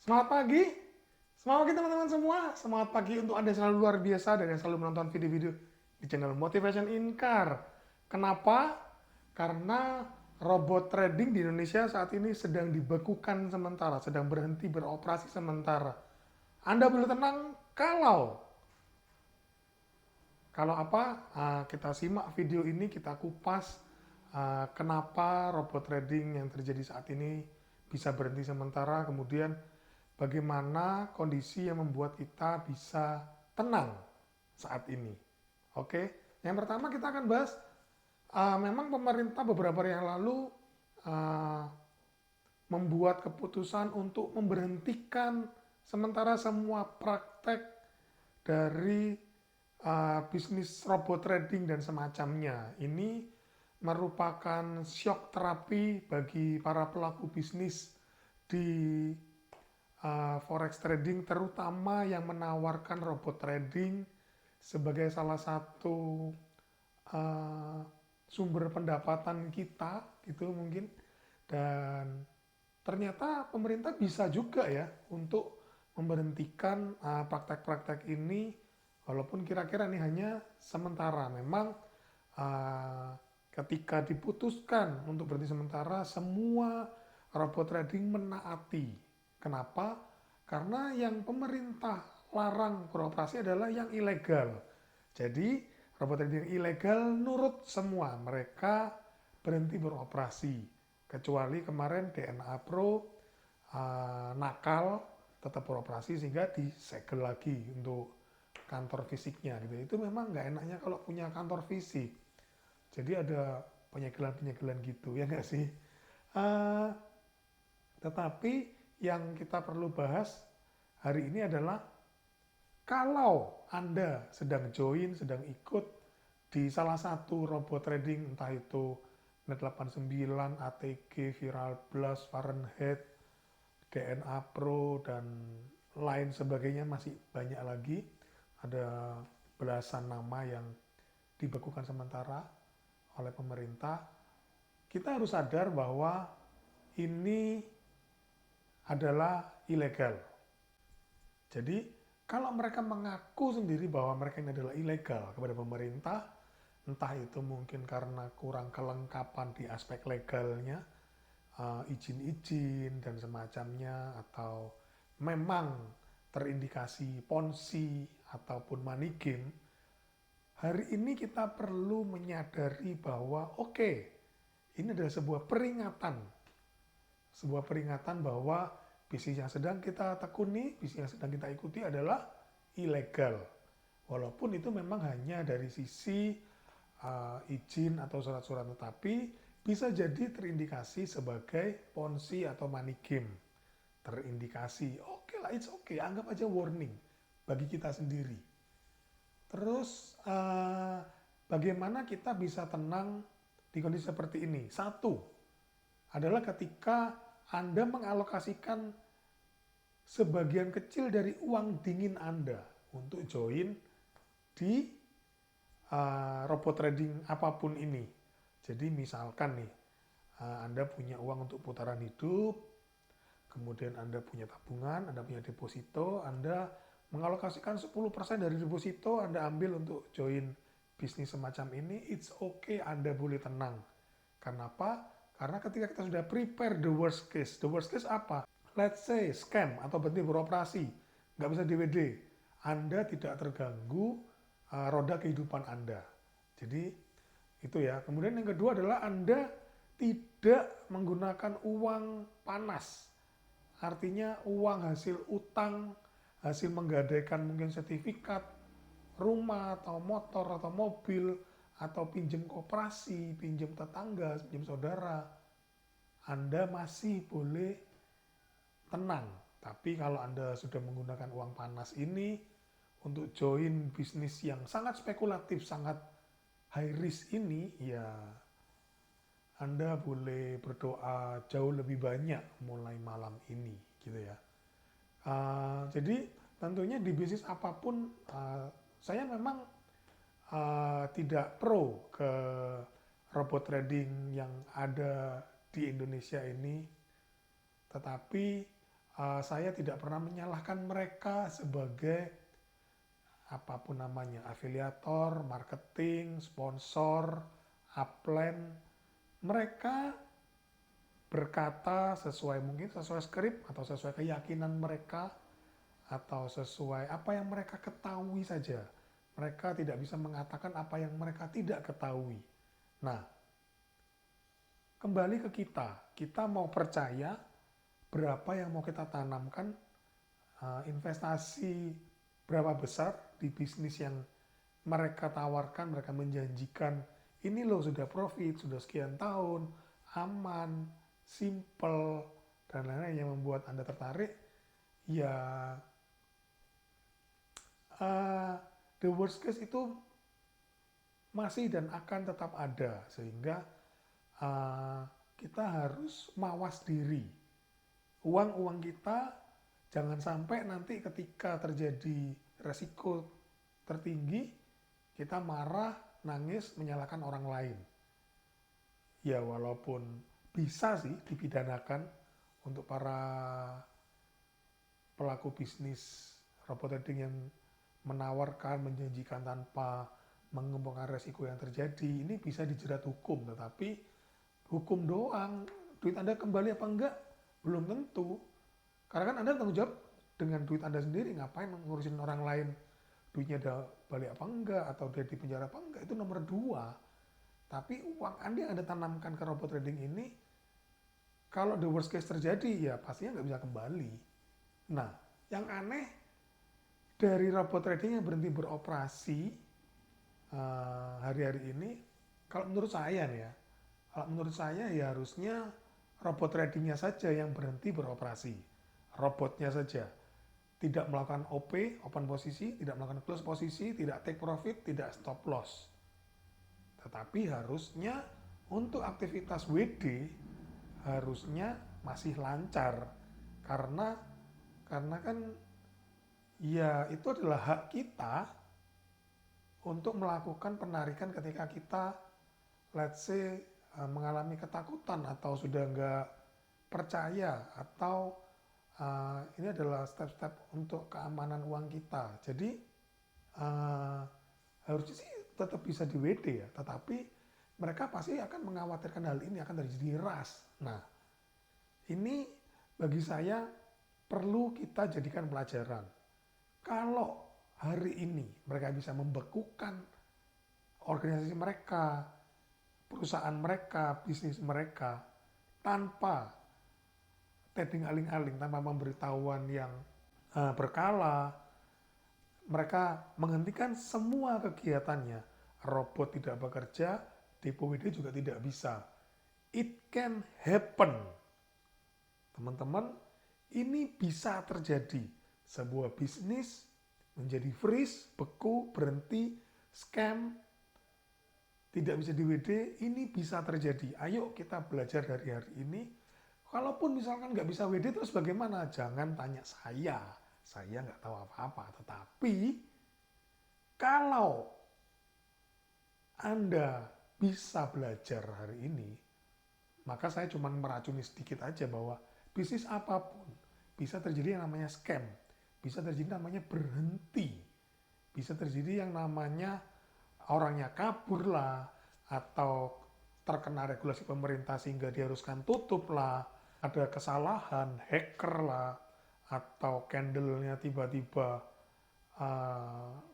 Semangat pagi, semangat pagi teman-teman semua. Semangat pagi untuk Anda selalu luar biasa dan yang selalu menonton video-video di channel Motivation Incar. Kenapa? Karena robot trading di Indonesia saat ini sedang dibekukan sementara, sedang berhenti beroperasi sementara. Anda boleh tenang kalau kalau apa? Kita simak video ini, kita kupas kenapa robot trading yang terjadi saat ini bisa berhenti sementara, kemudian bagaimana kondisi yang membuat kita bisa tenang saat ini. Oke, yang pertama kita akan bahas, memang pemerintah beberapa hari yang lalu uh, membuat keputusan untuk memberhentikan sementara semua praktek dari bisnis robot trading dan semacamnya. Ini merupakan shock terapi bagi para pelaku bisnis di forex trading, terutama yang menawarkan robot trading sebagai salah satu uh, sumber pendapatan kita gitu mungkin. Dan ternyata pemerintah bisa juga ya untuk memberhentikan praktek-praktek ini, walaupun kira-kira ini hanya sementara. Memang uh, ketika diputuskan untuk berhenti sementara, semua robot trading menaati. Kenapa? Karena yang pemerintah larang beroperasi adalah yang ilegal. Jadi robot trading ilegal nurut semua, mereka berhenti beroperasi. Kecuali kemarin DNA Pro nakal tetap beroperasi sehingga disegel lagi untuk kantor fisiknya gitu. Itu memang nggak enaknya kalau punya kantor fisik. Jadi ada penyegelan-penyegelan gitu ya nggak sih? Uh, tetapi yang kita perlu bahas hari ini adalah kalau Anda sedang join, sedang ikut di salah satu robot trading, entah itu Net89, ATG, Viral Blast, Fahrenheit, DNA Pro, dan lain sebagainya, masih banyak lagi. Ada belasan nama yang dibekukan sementara oleh pemerintah. Kita harus sadar bahwa ini adalah ilegal. Jadi kalau mereka mengaku sendiri bahwa mereka ini adalah ilegal kepada pemerintah, entah itu mungkin karena kurang kelengkapan di aspek legalnya, izin-izin dan semacamnya, atau memang terindikasi ponzi ataupun money game, hari ini kita perlu menyadari bahwa oke, ini adalah sebuah peringatan bahwa bisnis yang sedang kita tekuni, bisnis yang sedang kita ikuti adalah ilegal. Walaupun itu memang hanya dari sisi izin atau surat-surat, tetapi bisa jadi terindikasi sebagai ponzi atau money game. Terindikasi, oke lah, it's okay, anggap aja warning bagi kita sendiri. Terus bagaimana kita bisa tenang di kondisi seperti ini? Satu adalah ketika Anda mengalokasikan sebagian kecil dari uang dingin Anda untuk join di robot trading apapun ini. Jadi misalkan nih, Anda punya uang untuk putaran hidup, kemudian Anda punya tabungan, Anda punya deposito, Anda mengalokasikan 10% dari deposito Anda ambil untuk join bisnis semacam ini, it's okay, Anda boleh tenang. Kenapa? Karena ketika kita sudah prepare the worst case apa? Let's say scam atau berhenti beroperasi, nggak bisa DWD, Anda tidak terganggu roda kehidupan Anda. Jadi itu ya. Kemudian yang kedua adalah Anda tidak menggunakan uang panas. Artinya uang hasil utang, hasil menggadaikan mungkin sertifikat, rumah atau motor atau mobil, atau pinjam koperasi, pinjam tetangga, pinjam saudara, Anda masih boleh tenang. Tapi kalau Anda sudah menggunakan uang panas ini untuk join bisnis yang sangat spekulatif, sangat high risk ini, ya Anda boleh berdoa jauh lebih banyak mulai malam ini, gitu ya. Jadi tentunya di bisnis apapun, saya memang tidak pro ke robot trading yang ada di Indonesia ini, tetapi Saya tidak pernah menyalahkan mereka sebagai apapun namanya, afiliator, marketing, sponsor, upline. Mereka berkata sesuai skrip atau sesuai keyakinan mereka atau sesuai apa yang mereka ketahui saja. Mereka tidak bisa mengatakan apa yang mereka tidak ketahui. Nah, kembali ke kita. Kita mau percaya berapa yang mau kita tanamkan, investasi berapa besar di bisnis yang mereka tawarkan, mereka menjanjikan, ini loh sudah profit, sudah sekian tahun, aman, simple, dan lain-lain yang membuat Anda tertarik, ya the worst case itu masih dan akan tetap ada, sehingga kita harus mawas diri. Uang kita jangan sampai nanti ketika terjadi resiko tertinggi, kita marah, nangis, menyalahkan orang lain. Ya walaupun bisa sih dipidanakan untuk para pelaku bisnis robot trading yang menawarkan, menjanjikan tanpa mengembangkan resiko yang terjadi, ini bisa dijerat hukum. Tetapi hukum doang, duit Anda kembali apa enggak, belum tentu. Karena kan Anda tanggung jawab dengan duit Anda sendiri, ngapain ngurusin orang lain, duitnya ada balik apa enggak, atau dia di penjara apa enggak, itu nomor 2. Tapi uang Anda yang Anda tanamkan ke robot trading ini, kalau the worst case terjadi, ya pastinya nggak bisa kembali. Nah, yang aneh, dari robot trading yang berhenti beroperasi hari-hari ini, kalau menurut saya nih ya, kalau menurut saya ya harusnya robot tradingnya saja yang berhenti beroperasi. Robotnya saja. Tidak melakukan OP, open posisi, tidak melakukan close posisi, tidak take profit, tidak stop loss. Tetapi harusnya untuk aktivitas WD harusnya masih lancar. Karena kan ya itu adalah hak kita untuk melakukan penarikan ketika kita let's say mengalami ketakutan atau sudah nggak percaya, atau ini adalah step-step untuk keamanan uang kita. Jadi harusnya sih tetap bisa di WD ya, tetapi mereka pasti akan mengkhawatirkan hal ini akan terjadi rush. Nah, ini bagi saya perlu kita jadikan pelajaran. Kalau hari ini mereka bisa membekukan organisasi mereka, perusahaan mereka, bisnis mereka, tanpa trading aling-aling, tanpa pemberitahuan yang berkala, mereka menghentikan semua kegiatannya. Robot tidak bekerja, depo WD juga tidak bisa. It can happen. Teman-teman, ini bisa terjadi. Sebuah bisnis menjadi freeze, beku, berhenti, scam, tidak bisa di WD, ini bisa terjadi. Ayo kita belajar dari hari ini. Kalaupun misalkan nggak bisa WD terus bagaimana? Jangan tanya saya nggak tahu apa-apa. Tetapi kalau Anda bisa belajar hari ini, maka saya cuma meracuni sedikit aja bahwa bisnis apapun bisa terjadi yang namanya scam, bisa terjadi namanya berhenti, bisa terjadi yang namanya orangnya kabur lah, atau terkena regulasi pemerintah sehingga diharuskan tutup lah, ada kesalahan, hacker lah, atau candle-nya tiba-tiba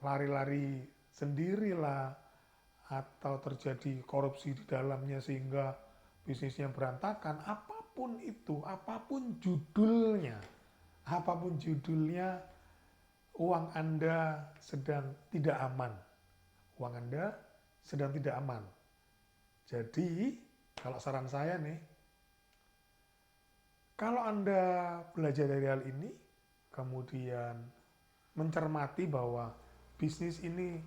lari-lari sendiri lah, atau terjadi korupsi di dalamnya sehingga bisnisnya berantakan. Apapun itu, apapun judulnya, uang Anda sedang tidak aman. Uang Anda sedang tidak aman. Jadi, kalau saran saya nih, kalau Anda belajar dari hal ini, kemudian mencermati bahwa bisnis ini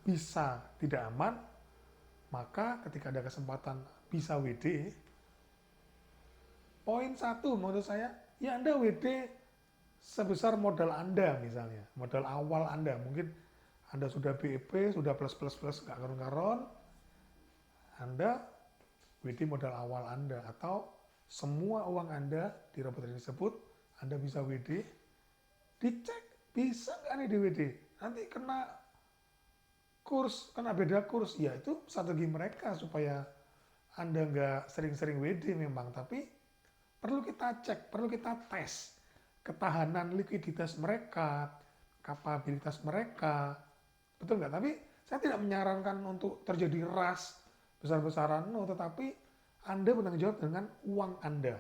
bisa tidak aman, maka ketika ada kesempatan bisa WD, poin 1 menurut saya, ya Anda WD sebesar modal Anda misalnya, modal awal Anda. Mungkin Anda sudah BEP, sudah plus nggak karon-karon, Anda WD modal awal Anda, atau semua uang Anda di robot trading tersebut Anda bisa WD, dicek bisa nggak nih di WD. Nanti kena beda kurs. Ya itu strategi mereka supaya Anda nggak sering-sering WD memang. Tapi perlu kita cek, perlu kita tes ketahanan likuiditas mereka, kapabilitas mereka. Betul nggak? Tapi saya tidak menyarankan untuk terjadi rush besar-besaran, no, tetapi Anda bertanggung jawab dengan uang Anda.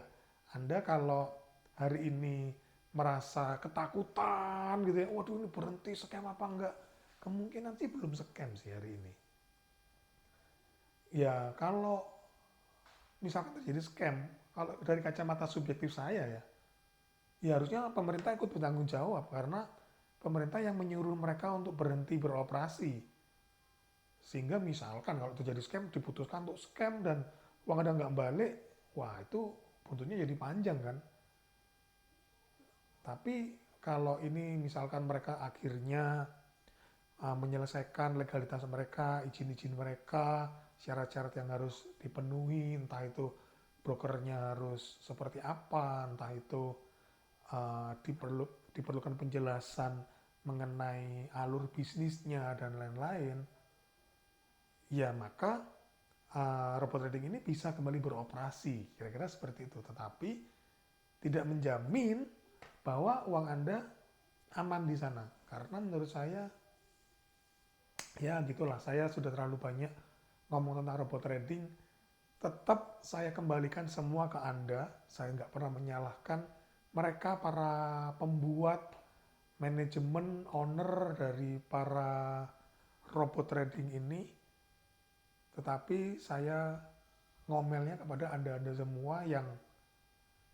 Anda kalau hari ini merasa ketakutan gitu ya, waduh ini berhenti scam apa enggak? Kemungkinan sih belum scam sih hari ini. Ya kalau misalkan terjadi scam, kalau dari kacamata subjektif saya ya, ya harusnya pemerintah ikut bertanggung jawab karena pemerintah yang menyuruh mereka untuk berhenti beroperasi. Sehingga misalkan kalau terjadi scam, diputuskan untuk scam dan uang Anda nggak balik, wah itu buntutnya jadi panjang kan. Tapi kalau ini misalkan mereka akhirnya menyelesaikan legalitas mereka, izin-izin mereka, syarat-syarat yang harus dipenuhi, entah itu brokernya harus seperti apa, entah itu diperlukan penjelasan mengenai alur bisnisnya dan lain-lain, ya maka robot trading ini bisa kembali beroperasi, kira-kira seperti itu. Tetapi tidak menjamin bahwa uang Anda aman di sana, karena menurut saya ya gitulah, saya sudah terlalu banyak ngomong tentang robot trading. Tetap saya kembalikan semua ke Anda, saya nggak pernah menyalahkan mereka para pembuat, manajemen, owner dari para robot trading ini. Tetapi saya ngomelnya kepada Anda-Anda semua yang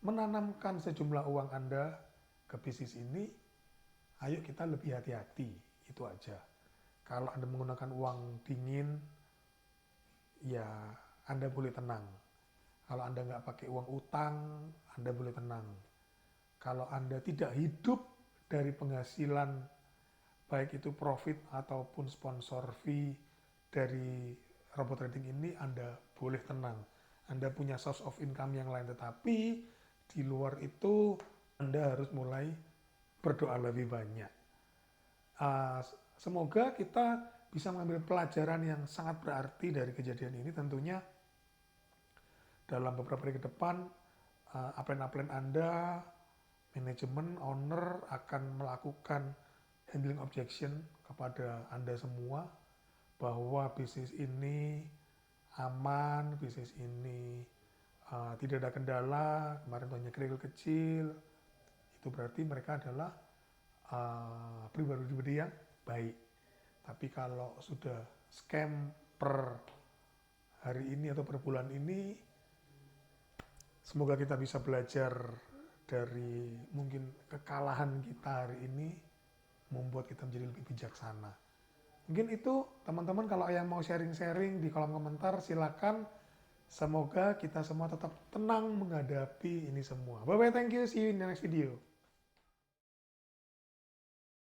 menanamkan sejumlah uang Anda ke bisnis ini. Ayo kita lebih hati-hati, itu aja. Kalau Anda menggunakan uang dingin, ya Anda boleh tenang. Kalau Anda nggak pakai uang utang, Anda boleh tenang. Kalau Anda tidak hidup dari penghasilan, baik itu profit ataupun sponsor fee dari robot trading ini, Anda boleh tenang. Anda punya source of income yang lain, tetapi di luar itu Anda harus mulai berdoa lebih banyak. Semoga kita bisa mengambil pelajaran yang sangat berarti dari kejadian ini. Tentunya dalam beberapa hari ke depan, upline-upline Anda, manajemen, owner akan melakukan handling objection kepada Anda semua bahwa bisnis ini aman, bisnis ini tidak ada kendala, kemarin hanya kerikil kecil. Itu berarti mereka adalah pribadi-pribadi yang baik. Tapi kalau sudah scam per hari ini atau per bulan ini, semoga kita bisa belajar dari mungkin kekalahan kita hari ini, membuat kita menjadi lebih bijaksana. Mungkin itu teman-teman, kalau yang mau sharing-sharing di kolom komentar silakan. Semoga kita semua tetap tenang menghadapi ini semua. Bye bye, thank you, see you in the next video.